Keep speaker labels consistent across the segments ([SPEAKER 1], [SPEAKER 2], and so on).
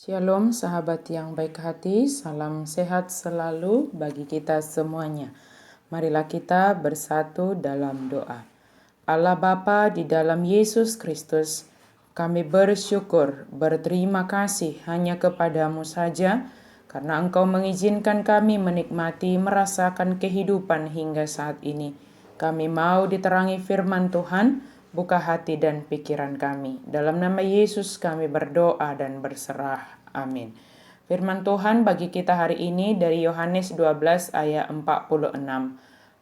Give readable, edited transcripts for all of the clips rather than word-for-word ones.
[SPEAKER 1] Shalom sahabat yang baik hati, salam sehat selalu bagi kita semuanya. Marilah kita bersatu dalam doa. Allah Bapa di dalam Yesus Kristus, kami bersyukur, berterima kasih hanya kepadamu saja, karena Engkau mengizinkan kami menikmati, merasakan kehidupan hingga saat ini. Kami mau diterangi firman Tuhan, buka hati dan pikiran kami. Dalam nama Yesus kami berdoa dan berserah. Amin. Firman Tuhan bagi kita hari ini dari Yohanes 12 ayat 46.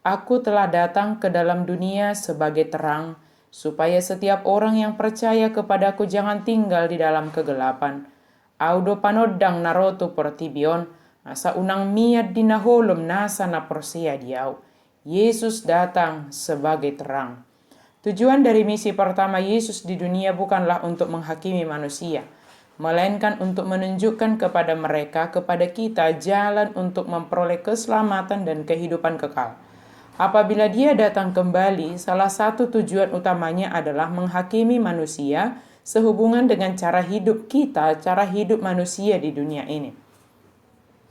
[SPEAKER 1] Aku telah datang ke dalam dunia sebagai terang, supaya setiap orang yang percaya kepadaku jangan tinggal di dalam kegelapan. Audo panodang naroto portibion, asa unang miat dinaholom nasa na porsia diau. Yesus datang sebagai terang. Tujuan dari misi pertama Yesus di dunia bukanlah untuk menghakimi manusia, melainkan untuk menunjukkan kepada mereka, kepada kita, jalan untuk memperoleh keselamatan dan kehidupan kekal. Apabila Dia datang kembali, salah satu tujuan utamanya adalah menghakimi manusia sehubungan dengan cara hidup kita, cara hidup manusia di dunia ini.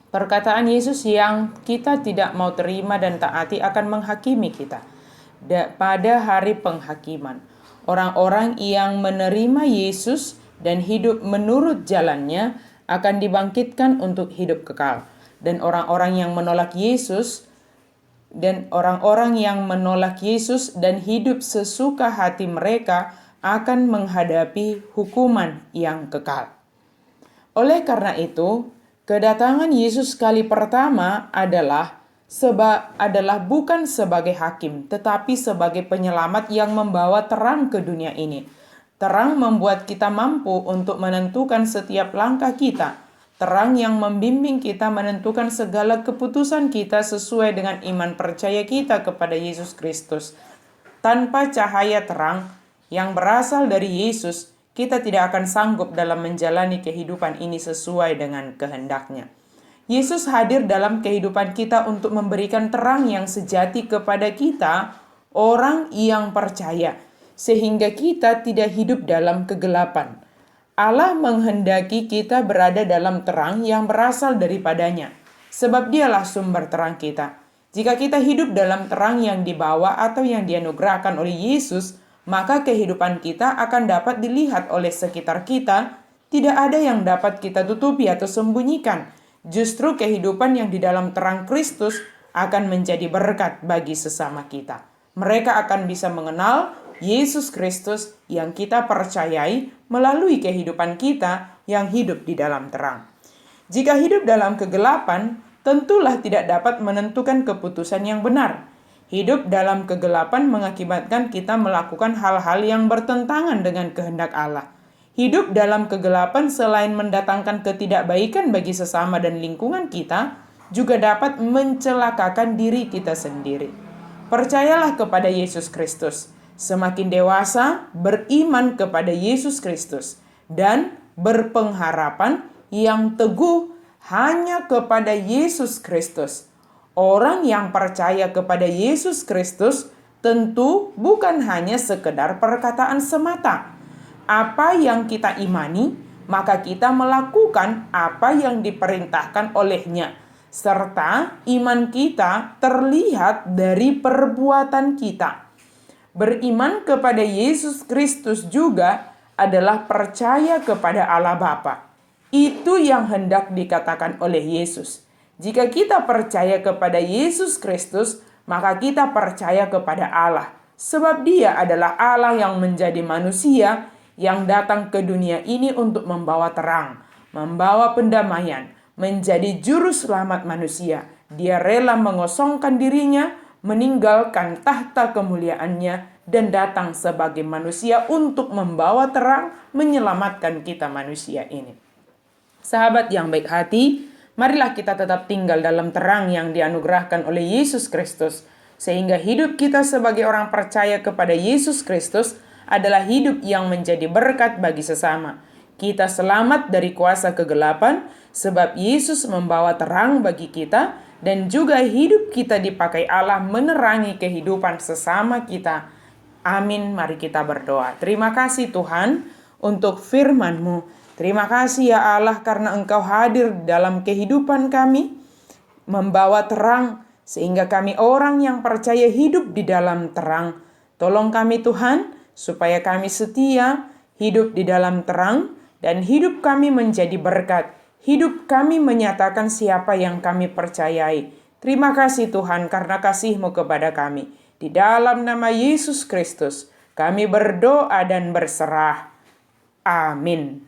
[SPEAKER 1] Perkataan Yesus yang kita tidak mau terima dan taati akan menghakimi kita pada hari penghakiman. Orang-orang yang menerima Yesus dan hidup menurut jalannya akan dibangkitkan untuk hidup kekal. Dan orang-orang yang menolak Yesus dan hidup sesuka hati mereka akan menghadapi hukuman yang kekal. Oleh karena itu, kedatangan Yesus kali pertama adalah bukan sebagai hakim, tetapi sebagai penyelamat yang membawa terang ke dunia ini. Terang membuat kita mampu untuk menentukan setiap langkah kita. Terang yang membimbing kita menentukan segala keputusan kita sesuai dengan iman percaya kita kepada Yesus Kristus. Tanpa cahaya terang yang berasal dari Yesus, kita tidak akan sanggup dalam menjalani kehidupan ini sesuai dengan kehendak-Nya. Yesus hadir dalam kehidupan kita untuk memberikan terang yang sejati kepada kita, orang yang percaya, sehingga kita tidak hidup dalam kegelapan. Allah menghendaki kita berada dalam terang yang berasal daripadanya, sebab Dialah sumber terang kita. Jika kita hidup dalam terang yang dibawa atau yang dianugerahkan oleh Yesus, maka kehidupan kita akan dapat dilihat oleh sekitar kita. Tidak ada yang dapat kita tutupi atau sembunyikan. Justru kehidupan yang di dalam terang Kristus akan menjadi berkat bagi sesama kita. Mereka akan bisa mengenal Yesus Kristus yang kita percayai melalui kehidupan kita yang hidup di dalam terang. Jika hidup dalam kegelapan, tentulah tidak dapat menentukan keputusan yang benar. Hidup dalam kegelapan mengakibatkan kita melakukan hal-hal yang bertentangan dengan kehendak Allah. Hidup dalam kegelapan selain mendatangkan ketidakbaikan bagi sesama dan lingkungan kita, juga dapat mencelakakan diri kita sendiri. Percayalah kepada Yesus Kristus. Semakin dewasa, beriman kepada Yesus Kristus dan berpengharapan yang teguh hanya kepada Yesus Kristus. Orang yang percaya kepada Yesus Kristus tentu bukan hanya sekedar perkataan semata. Apa yang kita imani, maka kita melakukan apa yang diperintahkan oleh-Nya, serta iman kita terlihat dari perbuatan kita. Beriman kepada Yesus Kristus juga adalah percaya kepada Allah Bapa. Itu yang hendak dikatakan oleh Yesus. Jika kita percaya kepada Yesus Kristus, maka kita percaya kepada Allah. Sebab Dia adalah Allah yang menjadi manusia, yang datang ke dunia ini untuk membawa terang, membawa pendamaian, menjadi juru selamat manusia. Dia rela mengosongkan dirinya, meninggalkan tahta kemuliaannya, dan datang sebagai manusia untuk membawa terang, menyelamatkan kita manusia ini. Sahabat yang baik hati, marilah kita tetap tinggal dalam terang yang dianugerahkan oleh Yesus Kristus, sehingga hidup kita sebagai orang percaya kepada Yesus Kristus adalah hidup yang menjadi berkat bagi sesama. Kita selamat dari kuasa kegelapan, sebab Yesus membawa terang bagi kita, dan juga hidup kita dipakai Allah menerangi kehidupan sesama kita. Amin, mari kita berdoa. Terima kasih Tuhan untuk firman-Mu Terima kasih ya Allah karena Engkau hadir dalam kehidupan kami, membawa terang sehingga kami orang yang percaya hidup di dalam terang. Tolong kami Tuhan supaya kami setia hidup di dalam terang dan hidup kami menjadi berkat. Hidup kami menyatakan siapa yang kami percayai. Terima kasih Tuhan karena kasih-Mu kepada kami. Di dalam nama Yesus Kristus kami berdoa dan berserah. Amin.